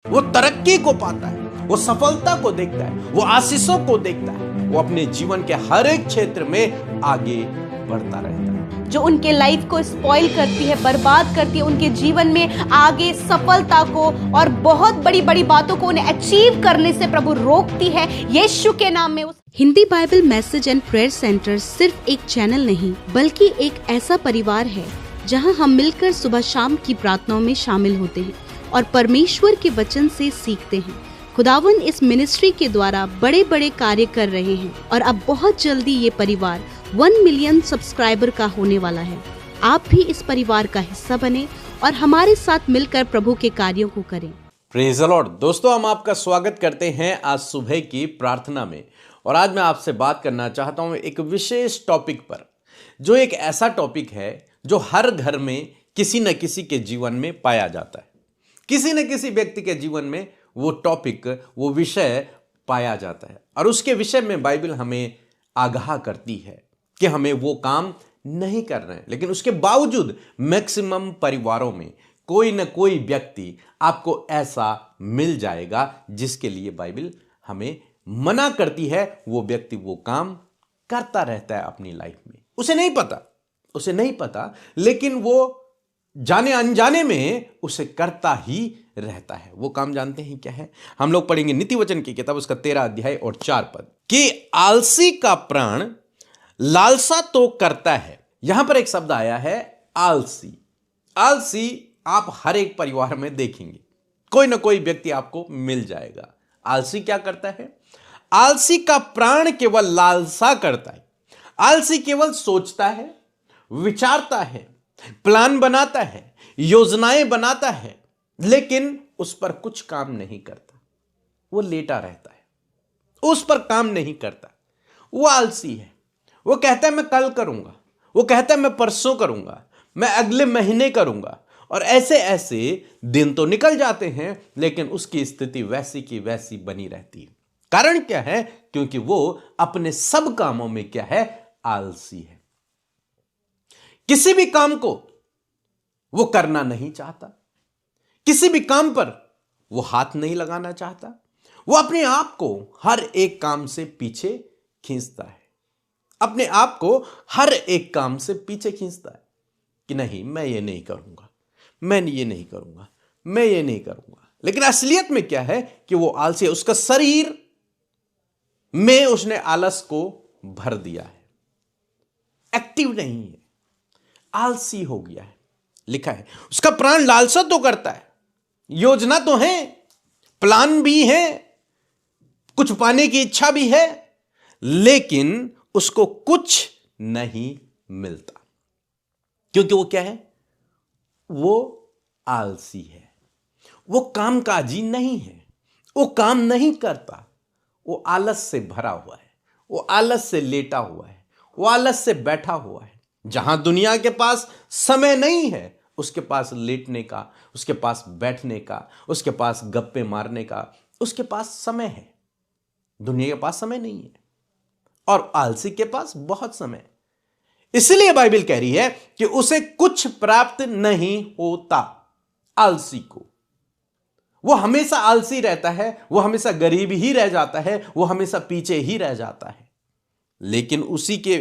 वो तरक्की को पाता है, वो सफलता को देखता है, वो आशीषों को देखता है, वो अपने जीवन के हर एक क्षेत्र में आगे बढ़ता रहता है। जो उनके लाइफ को स्पॉइल करती है, बर्बाद करती है, उनके जीवन में आगे सफलता को और बहुत बड़ी बड़ी बातों को उन्हें अचीव करने से प्रभु रोकती है, यीशु के नाम में। Hindi Bible message and prayer centre सिर्फ एक चैनल नहीं बल्कि एक ऐसा परिवार है जहां हम मिलकर सुबह शाम की प्रार्थनाओं में शामिल होते हैं और परमेश्वर के वचन से सीखते हैं। खुदावन इस मिनिस्ट्री के द्वारा बड़े बड़े कार्य कर रहे हैं और अब बहुत जल्दी ये परिवार 1 मिलियन सब्सक्राइबर का होने वाला है। आप भी इस परिवार का हिस्सा बने और हमारे साथ मिलकर प्रभु के कार्यों को करें। Praise the Lord. दोस्तों, हम आपका स्वागत करते हैं आज सुबह की प्रार्थना में। और आज मैं आपसे बात करना चाहता हूं एक विशेष टॉपिक पर, जो एक ऐसा टॉपिक है जो हर घर में किसी न किसी के जीवन में पाया जाता है। किसी न किसी व्यक्ति के जीवन में वो टॉपिक, वो विषय पाया जाता है और उसके विषय में बाइबल हमें आगाह करती है कि हमें वो काम नहीं कर रहे हैं। लेकिन उसके बावजूद मैक्सिमम परिवारों में कोई न कोई व्यक्ति आपको ऐसा मिल जाएगा जिसके लिए बाइबल हमें मना करती है। वो व्यक्ति वो काम करता रहता है अपनी लाइफ में, उसे नहीं पता, लेकिन वो जाने अनजाने में उसे करता ही रहता है। वो काम जानते हैं क्या है? हम लोग पढ़ेंगे नीति वचन की किताब, उसका 13 अध्याय और 4 पद कि आलसी का प्राण लालसा तो करता है। यहां पर एक शब्द आया है आलसी। आलसी आप हर एक परिवार में देखेंगे, कोई ना कोई व्यक्ति आपको मिल जाएगा। आलसी क्या करता है? आलसी का प्राण केवल लालसा करता है। आलसी केवल सोचता है, विचारता है, प्लान बनाता है, योजनाएं बनाता है, लेकिन उस पर कुछ काम नहीं करता। वो लेटा रहता है, उस पर काम नहीं करता। वो आलसी है। वो कहता है मैं कल करूंगा, वो कहता है मैं परसों करूंगा, मैं अगले महीने करूंगा, और ऐसे ऐसे दिन तो निकल जाते हैं, लेकिन उसकी स्थिति वैसी की वैसी बनी रहती है। कारण क्या है? क्योंकि वो अपने सब कामों में क्या है? आलसी है। किसी भी काम को वो करना नहीं चाहता, किसी भी काम पर वो हाथ नहीं लगाना चाहता। वो अपने आप को हर एक काम से पीछे खींचता है, अपने आप को हर एक काम से पीछे खींचता है कि नहीं, मैं ये नहीं करूंगा, मैं ये नहीं करूंगा, मैं ये नहीं करूंगा। लेकिन असलियत में क्या है कि वो आलसी है। उसका शरीर में उसने आलस को भर दिया है, एक्टिव नहीं है, आलसी हो गया है। लिखा है उसका प्राण लालसा तो करता है, योजना तो है, प्लान भी है, कुछ पाने की इच्छा भी है, लेकिन उसको कुछ नहीं मिलता। क्योंकि वो क्या है? वो आलसी है। वो कामकाजी नहीं है, वो काम नहीं करता। वो आलस से भरा हुआ है, वो आलस से लेटा हुआ है, वो आलस से बैठा हुआ है। जहां दुनिया के पास समय नहीं है, उसके पास लेटने का, उसके पास बैठने का, उसके पास गप्पे मारने का, उसके पास समय है। दुनिया के पास समय नहीं है और आलसी के पास बहुत समय। इसलिए बाइबल कह रही है कि उसे कुछ प्राप्त नहीं होता। आलसी को, वो हमेशा आलसी रहता है, वो हमेशा गरीब ही रह जाता है, वो हमेशा पीछे ही रह जाता है। लेकिन उसी के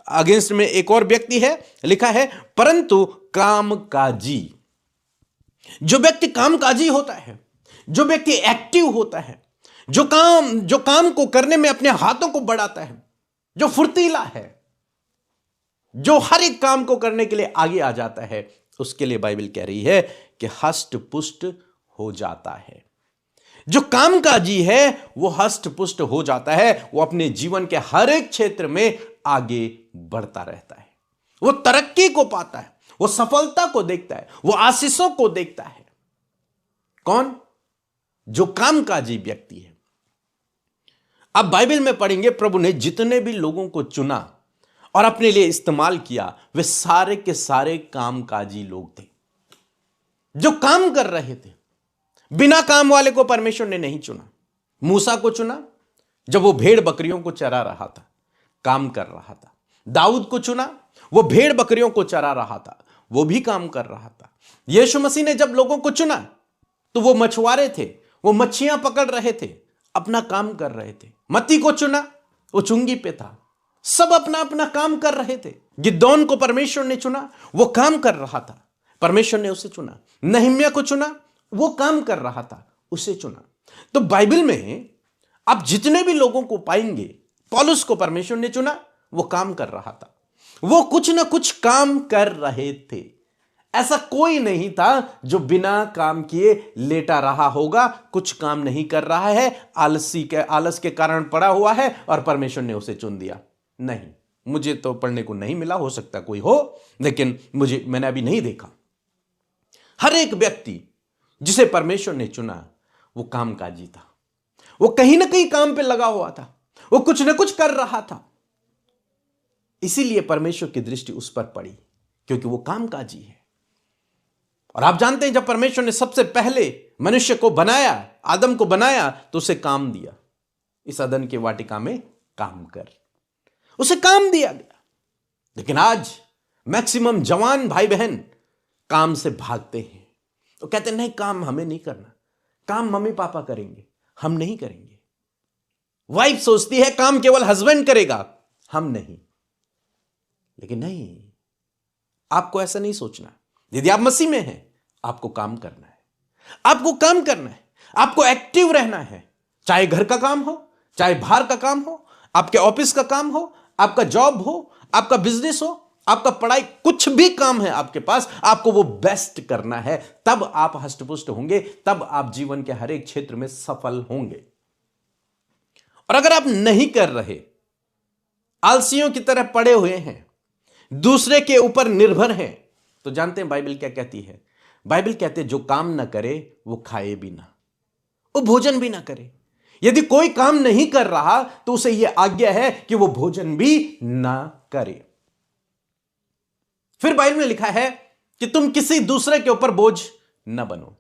अगेंस्ट में एक और व्यक्ति है। लिखा है परंतु कामकाजी। जो व्यक्ति कामकाजी होता है, जो व्यक्ति एक्टिव होता है, जो काम को करने में अपने हाथों को बढ़ाता है, जो फुर्तीला है, जो हर एक काम को करने के लिए आगे आ जाता है, उसके लिए बाइबल कह रही है कि हष्ट पुष्ट हो जाता है। जो कामकाजी है वो हष्ट पुष्ट हो जाता है। वो अपने जीवन के हर एक क्षेत्र में आगे बढ़ता रहता है। वो तरक्की को पाता है, वो सफलता को देखता है, वो आशीषों को देखता है। कौन? जो कामकाजी व्यक्ति है। अब बाइबल में पढ़ेंगे प्रभु ने जितने भी लोगों को चुना और अपने लिए इस्तेमाल किया, वे सारे के सारे कामकाजी लोग थे, जो काम कर रहे थे। बिना काम वाले को परमेश्वर ने नहीं चुना। मूसा को चुना जब वो भेड़ बकरियों को चरा रहा था, काम कर रहा था। दाऊद को चुना, वो भेड़ बकरियों को चरा रहा था, वो भी काम कर रहा था। यीशु मसीह ने जब लोगों को चुना तो वो मछुआरे थे, वो मच्छियां पकड़ रहे थे, अपना काम कर रहे थे। मत्ती को चुना, वो चुंगी पे था। सब अपना अपना काम कर रहे थे। गिदोन को परमेश्वर ने चुना, वो काम कर रहा था, परमेश्वर ने उसे चुना। नहम्याह को चुना, वो काम कर रहा था, उसे चुना। तो बाइबल में आप जितने भी लोगों को पाएंगे, पौलुस को परमेश्वर ने चुना, वो काम कर रहा था, वो कुछ ना कुछ काम कर रहे थे। ऐसा कोई नहीं था जो बिना काम किए लेटा रहा होगा, कुछ काम नहीं कर रहा है, आलस के कारण पड़ा हुआ है और परमेश्वर ने उसे चुन दिया। नहीं, मुझे तो पढ़ने को नहीं मिला, हो सकता कोई हो, लेकिन मैंने अभी नहीं देखा। हर एक व्यक्ति जिसे परमेश्वर ने चुना वो कामकाजी था, वो कहीं ना कहीं काम पे लगा हुआ था, वो कुछ ना कुछ कर रहा था। इसीलिए परमेश्वर की दृष्टि उस पर पड़ी, क्योंकि वो कामकाजी है। और आप जानते हैं, जब परमेश्वर ने सबसे पहले मनुष्य को बनाया, आदम को बनाया, तो उसे काम दिया, इस अदन की वाटिका में काम कर, उसे काम दिया गया। लेकिन आज मैक्सिमम जवान भाई बहन काम से भागते हैं, तो कहते हैं नहीं, काम हमें नहीं करना, काम मम्मी पापा करेंगे, हम नहीं करेंगे। वाइफ सोचती है काम केवल हस्बैंड करेगा, हम नहीं। लेकिन नहीं, आपको ऐसा नहीं सोचना। यदि आप मसीह में हैं, आपको काम करना है, आपको काम करना है, आपको एक्टिव रहना है। चाहे घर का काम हो, चाहे बाहर का काम हो, आपके ऑफिस का काम हो, आपका जॉब हो, आपका बिजनेस हो, आपका पढ़ाई, कुछ भी काम है आपके पास, आपको वो बेस्ट करना है। तब आप हष्टपुष्ट होंगे, तब आप जीवन के हर एक क्षेत्र में सफल होंगे। और अगर आप नहीं कर रहे, आलसियों की तरह पड़े हुए हैं, दूसरे के ऊपर निर्भर हैं, तो जानते हैं बाइबल क्या कहती है? बाइबल कहते हैं जो काम ना करे वो खाए भी ना, वो भोजन भी ना करे। यदि कोई काम नहीं कर रहा तो उसे यह आज्ञा है कि वो भोजन भी ना करे। फिर बाइबल में लिखा है कि तुम किसी दूसरे के ऊपर बोझ न बनो,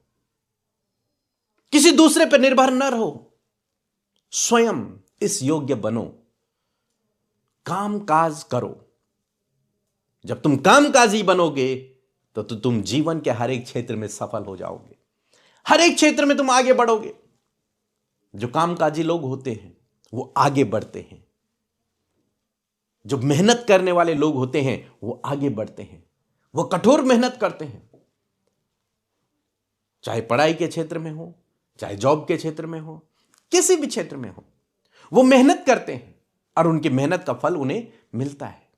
किसी दूसरे पर निर्भर न रहो, स्वयं इस योग्य बनो, काम काज करो। जब तुम कामकाजी बनोगे तो तुम जीवन के हर एक क्षेत्र में सफल हो जाओगे, हर एक क्षेत्र में तुम आगे बढ़ोगे। जो कामकाजी लोग होते हैं वो आगे बढ़ते हैं, जो मेहनत करने वाले लोग होते हैं वो आगे बढ़ते हैं, वो कठोर मेहनत करते हैं। चाहे पढ़ाई के क्षेत्र में हो, चाहे जॉब के क्षेत्र में हो, किसी भी क्षेत्र में हो, वो मेहनत करते हैं और उनकी मेहनत का फल उन्हें मिलता है।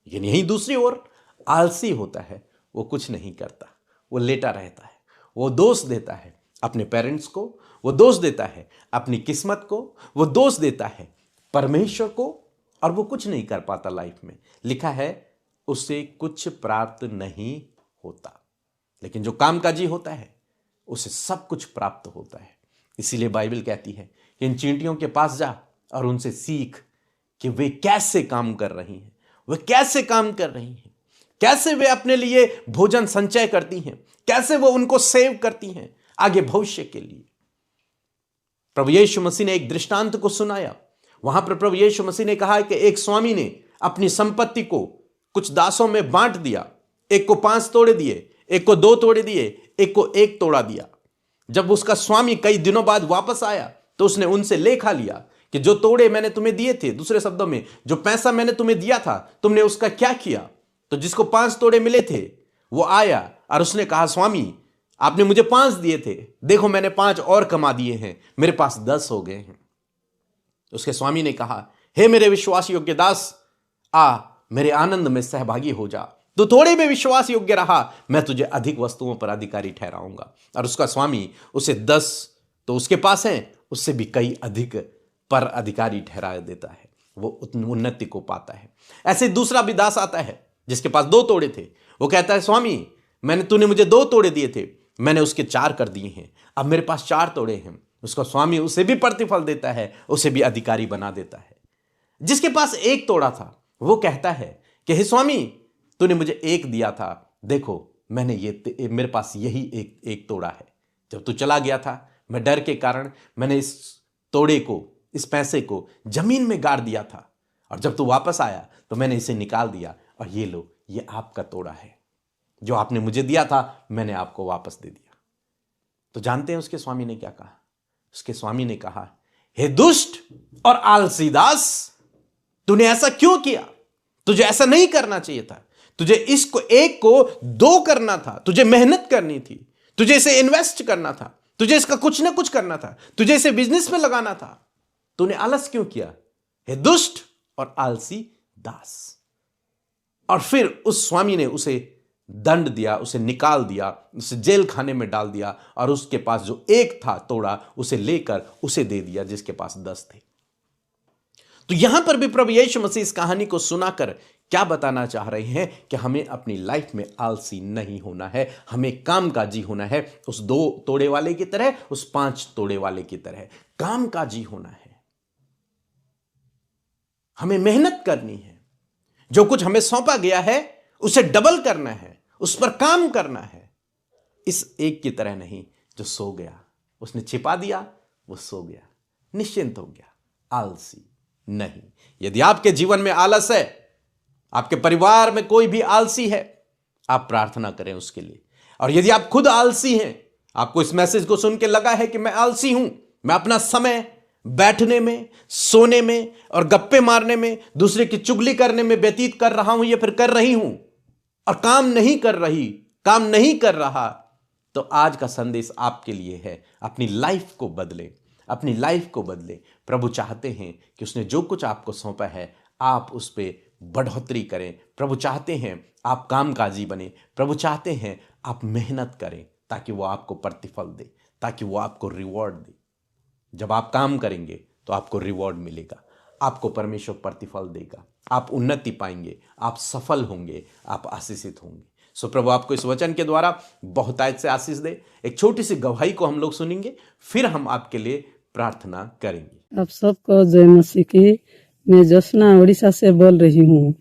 लेकिन यही दूसरी ओर आलसी होता है, वो कुछ नहीं करता, वो लेटा रहता है, वो दोष देता है अपने पेरेंट्स को, वो दोष देता है अपनी किस्मत को, वो दोष देता है परमेश्वर को, और वो कुछ नहीं कर पाता लाइफ में। लिखा है उसे कुछ प्राप्त नहीं होता। लेकिन जो कामकाजी होता है उसे सब कुछ प्राप्त होता है। इसीलिए बाइबल कहती है कि इन चींटियों के पास जा और उनसे सीख कि वे कैसे काम कर रही हैं, वे कैसे काम कर रही हैं, कैसे वे अपने लिए भोजन संचय करती हैं, कैसे वो उनको सेव करती हैं आगे भविष्य के लिए। प्रभु यीशु मसीह ने एक दृष्टांत को सुनाया। वहां पर प्रभु यीशु मसीह ने कहा कि एक स्वामी ने अपनी संपत्ति को कुछ दासों में बांट दिया। एक को 5 तोड़े दिए, एक को 2 तोड़े दिए, एक को 1 तोड़ा दिया। जब उसका स्वामी कई दिनों बाद वापस आया तो उसने उनसे लेखा लिया कि जो तोड़े मैंने तुम्हें दिए थे, दूसरे शब्दों में जो पैसा मैंने तुम्हें दिया था, तुमने उसका क्या किया? तो जिसको 5 तोड़े मिले थे वो आया और उसने कहा, स्वामी आपने मुझे 5 दिए थे, देखो मैंने 5 और कमा दिए हैं, मेरे पास 10 हो गए हैं। उसके स्वामी ने कहा, हे मेरे विश्वास योग्य दास, आ मेरे आनंद में सहभागी हो जा। तो थोड़े में विश्वास योग्य रहा, मैं तुझे अधिक वस्तुओं पर अधिकारी ठहराऊंगा। और उसका स्वामी उसे 10 तो उसके पास हैं, उससे भी कई अधिक पर अधिकारी ठहरा देता है, वो उन्नति को पाता है। ऐसे दूसरा भी दास आता है जिसके पास 2 तोड़े थे। वो कहता है, स्वामी तूने मुझे 2 तोड़े दिए थे, मैंने उसके 4 कर दिए हैं, अब मेरे पास 4 तोड़े हैं। उसका स्वामी उसे भी प्रतिफल देता है, उसे भी अधिकारी बना देता है। जिसके पास 1 तोड़ा था वो कहता है कि हे स्वामी तूने मुझे 1 दिया था, देखो मैंने मेरे पास यही एक तोड़ा है। जब तू चला गया था मैं डर के कारण मैंने इस तोड़े को, इस पैसे को जमीन में गाड़ दिया था, और जब तू वापस आया तो मैंने इसे निकाल दिया, और ये लो ये आपका तोड़ा है, जो आपने मुझे दिया था मैंने आपको वापस दे दिया। तो जानते हैं उसके स्वामी ने क्या कहा? उसके स्वामी ने कहा, हे दुष्ट और आलसी दास, तूने ऐसा क्यों किया? तुझे ऐसा नहीं करना चाहिए था। तुझे इसको एक को दो करना था, तुझे मेहनत करनी थी, तुझे इसे इन्वेस्ट करना था, तुझे इसका कुछ ना कुछ करना था, तुझे इसे बिजनेस में लगाना था। तूने आलस क्यों किया? हे दुष्ट और आलसी दास। और फिर उस स्वामी ने उसे दंड दिया, उसे निकाल दिया, उसे जेल खाने में डाल दिया और उसके पास जो एक था तोड़ा उसे लेकर उसे दे दिया जिसके पास 10 थे। तो यहां पर भी प्रभु यीशु मसीह इस कहानी को सुनाकर क्या बताना चाह रहे हैं कि हमें अपनी लाइफ में आलसी नहीं होना है, हमें कामकाजी होना है, उस 2 तोड़े वाले की तरह, उस 5 तोड़े वाले की तरह कामकाजी होना है। हमें मेहनत करनी है, जो कुछ हमें सौंपा गया है उसे डबल करना है, उस पर काम करना है। इस एक की तरह नहीं जो सो गया, उसने छिपा दिया, वो सो गया, निश्चिंत हो गया, आलसी नहीं। यदि आपके जीवन में आलस है, आपके परिवार में कोई भी आलसी है, आप प्रार्थना करें उसके लिए। और यदि आप खुद आलसी हैं, आपको इस मैसेज को सुन के लगा है कि मैं आलसी हूं, मैं अपना समय बैठने में, सोने में और गप्पे मारने में, दूसरे की चुगली करने में व्यतीत कर रहा हूं या फिर कर रही हूं और काम नहीं कर रहा, तो आज का संदेश आपके लिए है। अपनी लाइफ को बदलें, अपनी लाइफ को बदलें। प्रभु चाहते हैं कि उसने जो कुछ आपको सौंपा है आप उस पर बढ़ोतरी करें। प्रभु चाहते हैं आप कामकाजी बने। प्रभु चाहते हैं आप मेहनत करें ताकि वो आपको प्रतिफल दे, ताकि वो आपको रिवॉर्ड दे। जब आप काम करेंगे तो आपको रिवॉर्ड मिलेगा, आपको परमेश्वर प्रतिफल देगा, आप उन्नति पाएंगे, आप सफल होंगे, आप आशीषित होंगे। सो प्रभु आपको इस वचन के द्वारा बहुतायत से आशीष दे। एक छोटी सी गवाही को हम लोग सुनेंगे, फिर हम आपके लिए प्रार्थना करेंगे। आप सबको जय मसीह की। मैं जोशना उड़ीसा से बोल रही हूँ।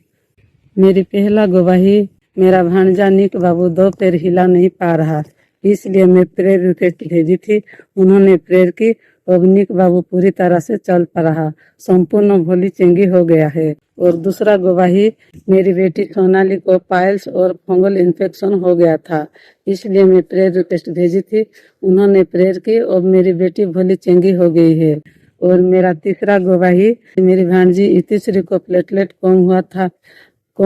मेरी पहला गवाही, मेरा भांजा निक बाबू 2 पैर हिला नहीं पा रहा, इसलिए मैं प्रेयर रिक्वेस्ट भेजी थी। उन्होंने प्रेयर की, अब निक बाबू पूरी तरह से चल पा रहा, संपूर्ण भोली चंगी हो गया है। और दूसरा गवाही, मेरी बेटी सोनाली को पाइल्स और फंगल इन्फेक्शन हो गया था, इसलिए मैं प्रेयर रिक्वेस्ट भेजी थी। उन्होंने प्रेयर की, अब मेरी बेटी भोली चंगी हो गई है। और मेरा तीसरा गवाही, मेरी भांजी इतिश्री को प्लेटलेट कम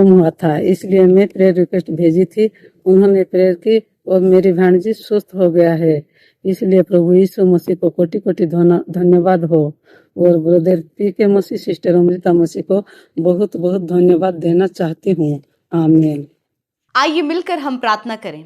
हुआ था, इसलिए मैं प्रेयर रिक्वेस्ट भेजी थी। उन्होंने प्रेयर की, और मेरी भांजी सुस्त हो गया है। इसलिए प्रभु यीशु मसीह को कोटि कोटि धन्यवाद हो। और ब्रदर पी के मसीह, सिस्टर अमृता मसीह को बहुत बहुत धन्यवाद देना चाहती हूँ। आमीन। आइए मिलकर हम प्रार्थना करें।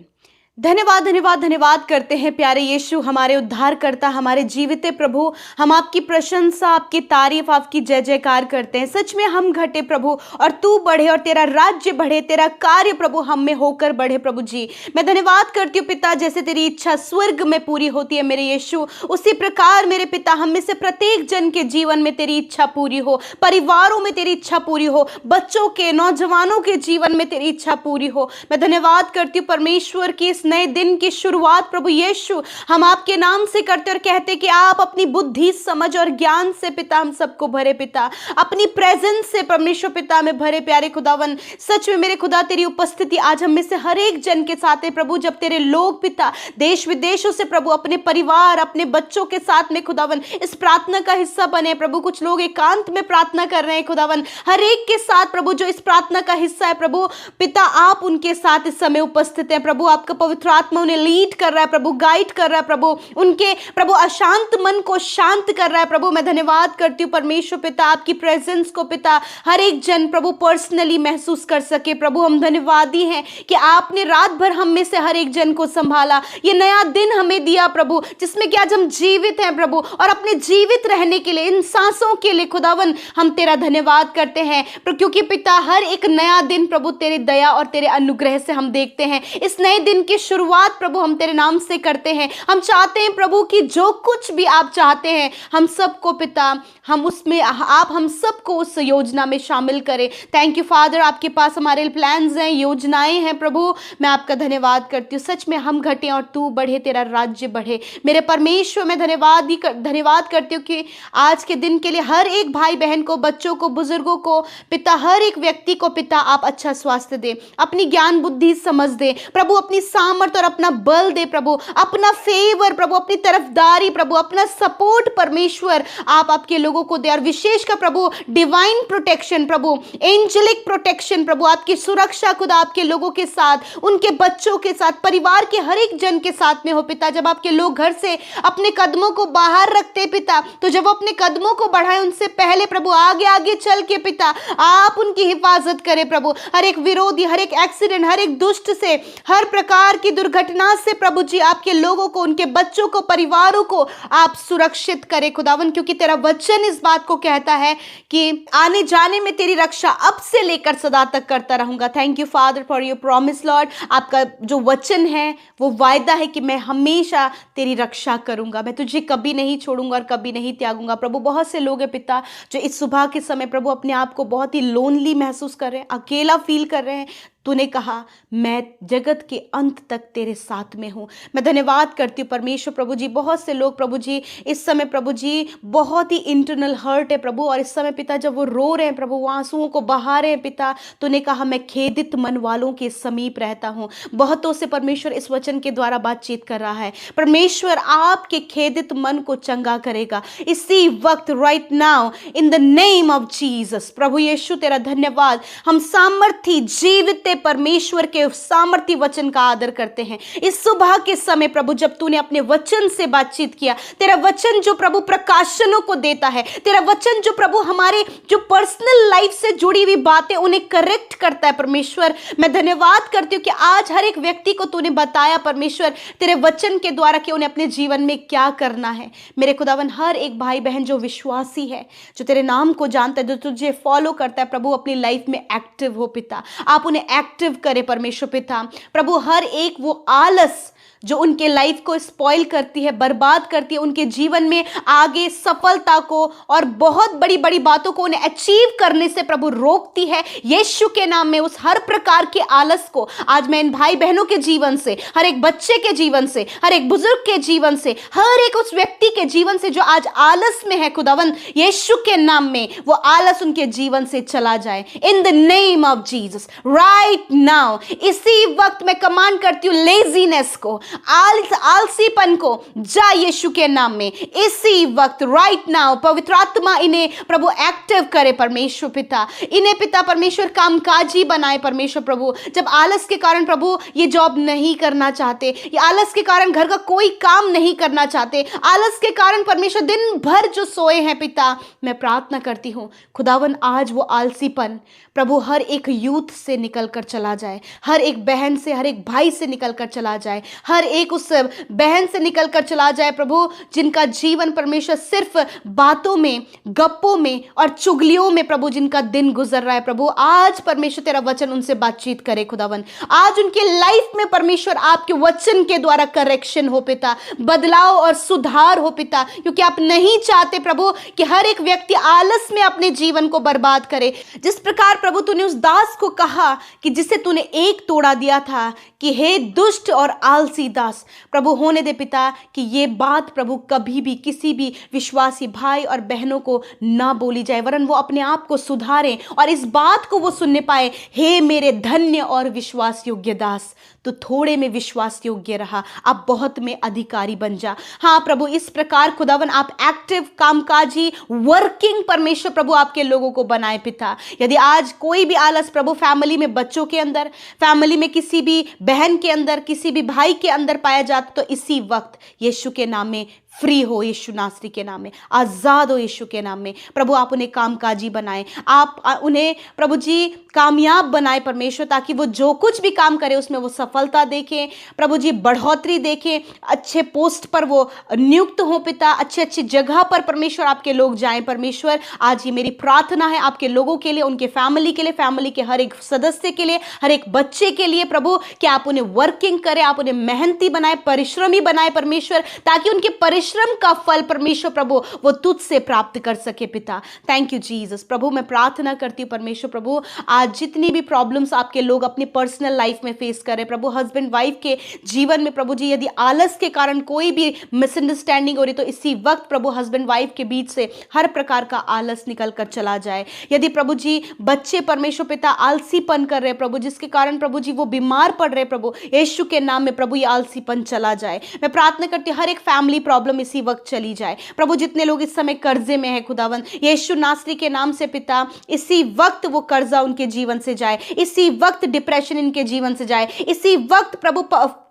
धन्यवाद धन्यवाद धन्यवाद करते हैं प्यारे यीशु, हमारे उद्धार करता, हमारे जीवित प्रभु। हम आपकी प्रशंसा, आपकी तारीफ, आपकी जय जयकार करते हैं। सच में हम घटे प्रभु और तू बढ़े, और तेरा राज्य बढ़े, तेरा कार्य प्रभु हम में होकर बढ़े। प्रभु जी मैं धन्यवाद करती हूँ पिता, जैसे तेरी इच्छा स्वर्ग में पूरी होती है मेरे यीशु, उसी प्रकार मेरे पिता हम में से प्रत्येक जन के जीवन में तेरी इच्छा पूरी हो, परिवारों में तेरी इच्छा पूरी हो, बच्चों के, नौजवानों के जीवन में तेरी इच्छा पूरी हो। मैं धन्यवाद करती हूँ परमेश्वर की इस नए दिन की शुरुआत प्रभु यीशु हम आपके नाम से करते और कहते कि आप अपनी बुद्धि, समझ और ज्ञान से पिता हम सबको भरे पिता, अपनी प्रेजेंस से परमेश्वर पिता में भरे। प्यारे खुदावन सच में मेरे खुदा तेरी उपस्थिति आज हम में से हर एक जन के साथ है प्रभु। जब तेरे लोग पिता देश विदेशों से प्रभु अपने परिवार, अपने बच्चों के साथ में खुदावन इस प्रार्थना का हिस्सा बने प्रभु, कुछ लोग एकांत में प्रार्थना कर रहे हैं खुदावन, हर एक के साथ प्रभु जो इस प्रार्थना का हिस्सा है प्रभु पिता आप उनके साथ इस समय उपस्थित हैं प्रभु। आपका पवित्र आत्मा उन्हें लीड कर रहा है प्रभु, गाइड कर रहा है प्रभु, उनके प्रभु अशांत मन को शांत कर रहा है प्रभु। मैं धन्यवाद करती हूँ परमेश्वर पिता आपकी प्रेजेंस को पिता हर एक जन प्रभु पर्सनली महसूस कर सके प्रभु। हम धन्यवादी हैं कि आपने रात भर हम में से हर एक जन को संभाला, ये नया दिन हमें दिया प्रभु जिसमें कि आज हम जीवित हैं प्रभु, और अपने जीवित रहने के लिए, इन सांसों के लिए खुदावन हम तेरा धन्यवाद करते हैं क्योंकि पिता हर एक नया दिन प्रभु तेरी दया और तेरे अनुग्रह से हम देखते हैं। इस नए दिन की शुरुआत प्रभु हम तेरे नाम से करते हैं। हम चाहते हैं प्रभु कि जो कुछ भी आप चाहते हैं हम सबको पिता हम उसमें आप हम सबको उस योजना में शामिल करें। थैंक यू फादर, आपके पास हमारे प्लान्स हैं, योजनाएं हैं प्रभु। मैं आपका धन्यवाद करती हूँ। सच में हम घटे और तू बढ़े, तेरा राज्य बढ़े मेरे परमेश्वर। मैं धन्यवाद करती हूँ कि आज के दिन के लिए हर एक भाई बहन को, बच्चों को, बुजुर्गों को पिता, हर एक व्यक्ति को पिता आप अच्छा स्वास्थ्य दे, अपनी ज्ञान बुद्धि समझ दे प्रभु, अपनी सामर्थ और अपना बल दे प्रभु, अपना फेवर प्रभु, अपनी तरफदारी प्रभु, अपना सपोर्ट परमेश्वर आप आपके लोगों को दे। और विशेषकर प्रभु डिवाइन प्रोटेक्शन प्रभु, एंजेलिक प्रोटेक्शन प्रभु, आपकी सुरक्षा खुदा आपके लोगों के साथ, उनके बच्चों के साथ, परिवार के हर एक जन के साथ में हो पिता। जब आपके लोग घर से अपने कदमों को बाहर रखते पिता, तो जब वो अपने कदमों को बढ़ाएं उनसे पहले प्रभु आगे आगे चल के पिता आप उनकी हिफाजत करें प्रभु। हर एक विरोधी, हर एक एक्सीडेंट, हर एक दुष्ट से, हर प्रकार की दुर्घटना से प्रभु जी आपके लोगों को, उनके बच्चों को, परिवारों को आप सुरक्षित करें खुदावन, क्योंकि तेरा वचन इस बात को कहता है कि आने जाने में तेरी रक्षा अब से लेकर सदा तक करता रहूंगा। Thank you father for your promise Lord. आपका जो वचन है वो वायदा है कि मैं हमेशा तेरी रक्षा करूंगा, मैं तुझे कभी नहीं छोड़ूंगा और कभी नहीं त्यागूंगा। प्रभु बहुत से लोग हैं पिता जो इस सुबह के समय प्रभु अपने आप को बहुत ही लोनली महसूस कर रहे हैं, अकेला फील कर रहे हैं। तूने कहा मैं जगत के अंत तक तेरे साथ में हूं। मैं धन्यवाद करती हूँ परमेश्वर प्रभु जी। बहुत से लोग प्रभु जी इस समय प्रभु जी बहुत ही इंटरनल हर्ट है प्रभु, और इस समय पिता जब वो रो रहे हैं प्रभु, वो आंसुओं को बहा रहे हैं पिता, तूने कहा मैं खेदित मन वालों के समीप रहता हूं। बहुतों से परमेश्वर इस वचन के द्वारा बातचीत कर रहा है। परमेश्वर आपके खेदित मन को चंगा करेगा इसी वक्त, right now, in the name of Jesus. प्रभु यीशु तेरा धन्यवाद। हम सामर्थी जीवित परमेश्वर के सामर्थी वचन का आदर करते हैं। इस सुबह के समय प्रभु जब तूने अपने वचन से बातचीत किया, तेरा वचन जो प्रभु प्रकाशनों को देता है, तेरा वचन जो प्रभु हमारे जो पर्सनल लाइफ से जुड़ी हुई बातें उन्हें करेक्ट करता है परमेश्वर, मैं धन्यवाद करती हूँ कि आज हर एक व्यक्ति को तूने बताया परमेश्वर तेरे वचन के द्वारा कि उन्हें अपने जीवन में क्या करना है। मेरे खुदावन हर एक भाई बहन जो विश्वासी है, जो तेरे नाम को जानता है, जो तुझे फॉलो करता है प्रभु, अपनी लाइफ में एक्टिव हो पिता, आप उन्हें एक्टिव करे परमेश्वर पिता। प्रभु हर एक वो आलस जो उनके लाइफ को स्पॉइल करती है, बर्बाद करती है, उनके जीवन में आगे सफलता को और बहुत बड़ी बड़ी बातों को उन्हें अचीव करने से प्रभु रोकती है, यीशु के नाम में उस हर प्रकार के आलस को आज मैं इन भाई बहनों के जीवन से, हर एक बच्चे के जीवन से, हर एक बुजुर्ग के जीवन से, हर एक उस व्यक्ति के जीवन से जो आज आलस में है खुदावन, यीशु के नाम में वो आलस उनके जीवन से चला जाए इन the name of Jesus right now. इसी वक्त मैं कमांड करती हूँ लेजीनेस को, आलसीपन को, जा यीशु के नाम में इसी वक्त राइट नाउ। पवित्र आत्मा इन्हें प्रभु एक्टिव करे परमेश्वर पिता, इन्हें पिता परमेश्वर कामकाजी बनाए परमेश्वर प्रभु। जब आलस के कारण प्रभु ये जॉब नहीं करना चाहते, ये आलस के कारण घर का कोई काम नहीं करना चाहते, आलस के कारण परमेश्वर दिन भर जो सोए हैं पिता, मैं प्रार्थना करती हूँ खुदावन आज वो आलसीपन प्रभु हर एक यूथ से निकल कर चला जाए, हर एक बहन से, हर एक भाई से निकल कर चला जाए, हर एक उस बहन से निकल कर चला जाए प्रभु जिनका जीवन परमेश्वर सिर्फ बातों में, गप्पों में और चुगलियों में प्रभु जिनका दिन गुजर रहा है प्रभु, आज परमेश्वर तेरा वचन उनसे बातचीत करे खुदावन। आज उनके लाइफ में परमेश्वर आपके वचन के द्वारा करेक्शन हो पिता, बदलाव और सुधार हो पिता, क्योंकि आप नहीं चाहते प्रभु कि हर एक व्यक्ति आलस में अपने जीवन को बर्बाद करे। जिस प्रकार प्रभु तूने उस दास को कहा कि जिसे तूने एक तोड़ा दिया था कि हे दुष्ट और आलसी दास, प्रभु होने दे पिता कि ये बात प्रभु कभी भी किसी भी विश्वासी भाई और बहनों को ना बोली जाए, वरन वो अपने आप को सुधारें और इस बात को वो सुनने पाए, हे मेरे धन्य और विश्वास योग्य दास, तो थोड़े में विश्वास योग्य रहा, अब बहुत में अधिकारी बन जा। हाँ प्रभु, इस प्रकार खुदावन आप एक्टिव, कामकाजी, वर्किंग परमेश्वर प्रभु आपके लोगों को बनाए पिता। यदि आज कोई भी आलस प्रभु फैमिली में, बच्चों के अंदर, फैमिली में किसी भी बहन के अंदर, किसी भी भाई के अंदर पाया जाता, तो इसी वक्त यीशु के नाम में फ्री हो, यीशु नासरी के नाम में आजाद हो, यीशु के नाम में प्रभु आप उन्हें कामकाजी बनाएं, आप उन्हें प्रभु जी कामयाब बनाए परमेश्वर, ताकि वो जो कुछ भी काम करे उसमें वो सफलता देखें प्रभु जी, बढ़ोतरी देखें, अच्छे पोस्ट पर वो नियुक्त हो पिता, अच्छी अच्छी जगह पर परमेश्वर आपके लोग जाएं परमेश्वर। आज ये मेरी प्रार्थना है आपके लोगों के लिए, उनके फैमिली के लिए, फैमिली के हर एक सदस्य के लिए, हर एक बच्चे के लिए प्रभु, कि आप उन्हें वर्किंग करें, आप उन्हें मेहनती बनाए, परिश्रमी बनाए परमेश्वर, ताकि उनके परिश्रम परिश्रम का फल परमेश्वर प्रभु वो तुझसे प्राप्त कर सके पिता। Thank you Jesus. प्रभु मैं प्रार्थना करती हूँ परमेश्वर प्रभु, आज जितनी भी प्रॉब्लम्स आपके लोग अपनी पर्सनल लाइफ में फेस कर रहे हैं प्रभु, हस्बैंड वाइफ के जीवन में प्रभु जी, यदि आलस के कारण कोई भी मिसअंडरस्टैंडिंग हो रही तो इसी वक्त प्रभु हस्बैंड वाइफ के बीच से हर प्रकार का आलस निकल कर चला जाए। यदि प्रभु जी बच्चे परमेश्वर पिता आलसीपन कर रहे हैं प्रभु, जिसके कारण प्रभु जी वो बीमार पड़ रहे प्रभु, यीशु के नाम में प्रभु ये आलसीपन चला जाए। मैं प्रार्थना करती हूँ हर एक फैमिली प्रॉब्लम इसी वक्त चली जाए प्रभु। जितने लोग इस समय कर्जे में है खुदावन, यीशु नासरी के नाम से पिता इसी वक्त वो कर्जा उनके जीवन से जाए, इसी वक्त डिप्रेशन इनके जीवन से जाए, इसी वक्त प्रभु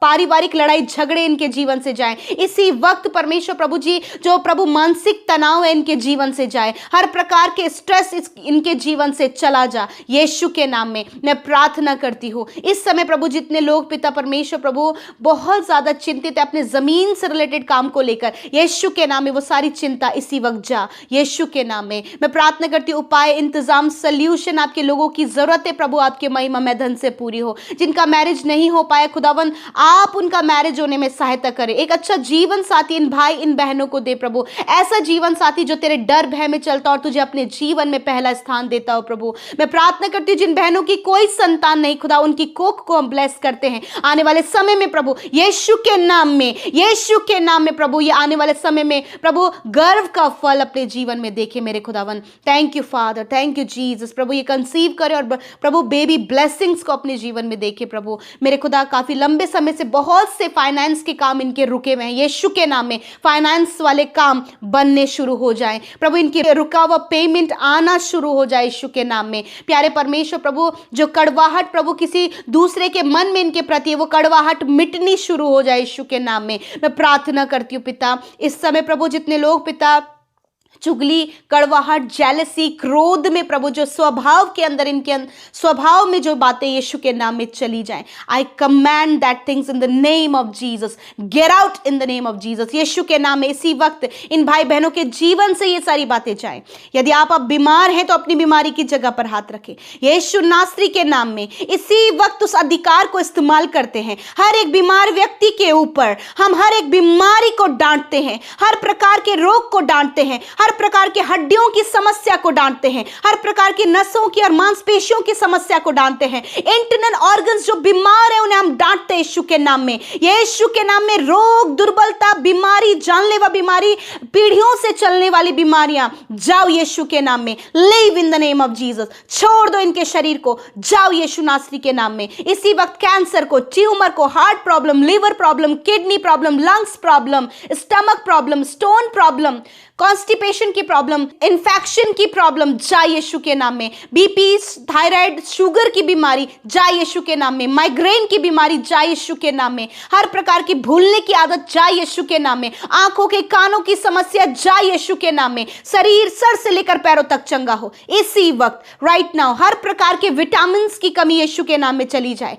पारिवारिक लड़ाई झगड़े इनके जीवन से जाए, इसी वक्त परमेश्वर प्रभु जी जो प्रभु मानसिक तनाव है इनके जीवन से जाए, हर प्रकार के स्ट्रेस इनके जीवन से चला जा यीशु के नाम में मैं प्रार्थना करती हूँ। इस समय प्रभु जितने लोग पिता परमेश्वर प्रभु बहुत ज्यादा चिंतित है अपने जमीन से रिलेटेड काम को लेकर, यीशु के नाम में वो सारी चिंता इसी वक्त जा यीशु के नाम में मैं प्रार्थना करती हूँ। उपाय, इंतजाम, सल्यूशन आपके लोगों की जरूरत है प्रभु, आपके महिमा में धन से पूरी हो। जिनका मैरिज नहीं हो पाया खुदावन, आप उनका मैरिज होने में सहायता करें। एक अच्छा जीवन साथी इन भाई इन बहनों को दे प्रभु, ऐसा जीवन साथी जो तेरे डर भय में चलता और तुझे अपने जीवन में पहला स्थान देता हो प्रभु। मैं प्रार्थना करती हूँ जिन बहनों की कोई संतान नहीं खुदा, उनकी कोख को हम ब्लेस करते हैं आने वाले समय में प्रभु यीशु के नाम में, यीशु के नाम में प्रभु ये आने वाले समय में प्रभु गर्व का फल अपने जीवन में देखे मेरे खुदावन। Thank you father, thank you Jesus. प्रभु ये कंसीव करे और प्रभु बेबी ब्लेसिंग्स को अपने जीवन में देखे प्रभु मेरे खुदा। काफी लंबे समय से बहुत से फाइनेंस के काम इनके रुके हुए हैं, यीशु के नाम में फाइनेंस वाले काम बनने शुरू हो जाएं प्रभु, इनकी रुका हुआ पेमेंट आना शुरू हो जाए यीशु के नाम में। प्यारे परमेश्वर प्रभु जो कड़वाहट प्रभु किसी दूसरे के मन में इनके प्रति वो कड़वाहट मिटनी शुरू हो जाए यीशु के नाम में मैं प्रार्थना करती हूँ पिता। इस समय प्रभु जितने लोग पिता चुगली, कड़वाहट, जेलसी, क्रोध में प्रभु जो स्वभाव के अंदर इनके स्वभाव में जो बातें यीशु के नाम में चली जाएं, I command that things in the name of Jesus, get out in the name of Jesus Yeshu के नाम में। इसी वक्त इन भाई बहनों के जीवन से ये सारी बातें जाएं। यदि आप बीमार हैं तो अपनी बीमारी की जगह पर हाथ रखें यीशु नासरी के नाम में। इसी वक्त उस अधिकार को इस्तेमाल करते हैं हर एक बीमार व्यक्ति के ऊपर, हम हर एक बीमारी को डांटते हैं, हर प्रकार के रोग को डांटते हैं, हर प्रकार के हड्डियों की समस्या को डांटते हैं, हर प्रकार की नसों की और मांसपेशियों की समस्या को डांटते हैं। इंटरनल ऑर्गन्स जो बीमार है उन्हें हम डांटते हैं यीशु के नाम में। यीशु के नाम में रोग, दुर्बलता, बीमारी, जानलेवा बीमारी, पीढ़ियों से चलने वाली बीमारियां जाओ यीशु के नाम में। Live in the name of Jesus, छोड़ दो इनके शरीर को, जाओ यीशु नासरी के नाम में। इसी वक्त कैंसर को, ट्यूमर को, heart problem, liver problem, kidney problem, lungs problem, stomach problem, stone problem, constipation की प्रॉब्लम, इन्फेक्शन की प्रॉब्लम जाए यीशु के नाम में। बीपी, थायराइड, शुगर की बीमारी जाए यीशु के नाम में। माइग्रेन की बीमारी जाए यीशु के नाम में। हर प्रकार की भूलने की आदत जाए यीशु के नाम में। आंखों के कानों की समस्या जाए यीशु के नाम में। शरीर सर से लेकर पैरों तक चंगा हो इसी वक्त, राइट नाउ। हर प्रकार के विटामिन की कमी यीशु के नाम में चली जाए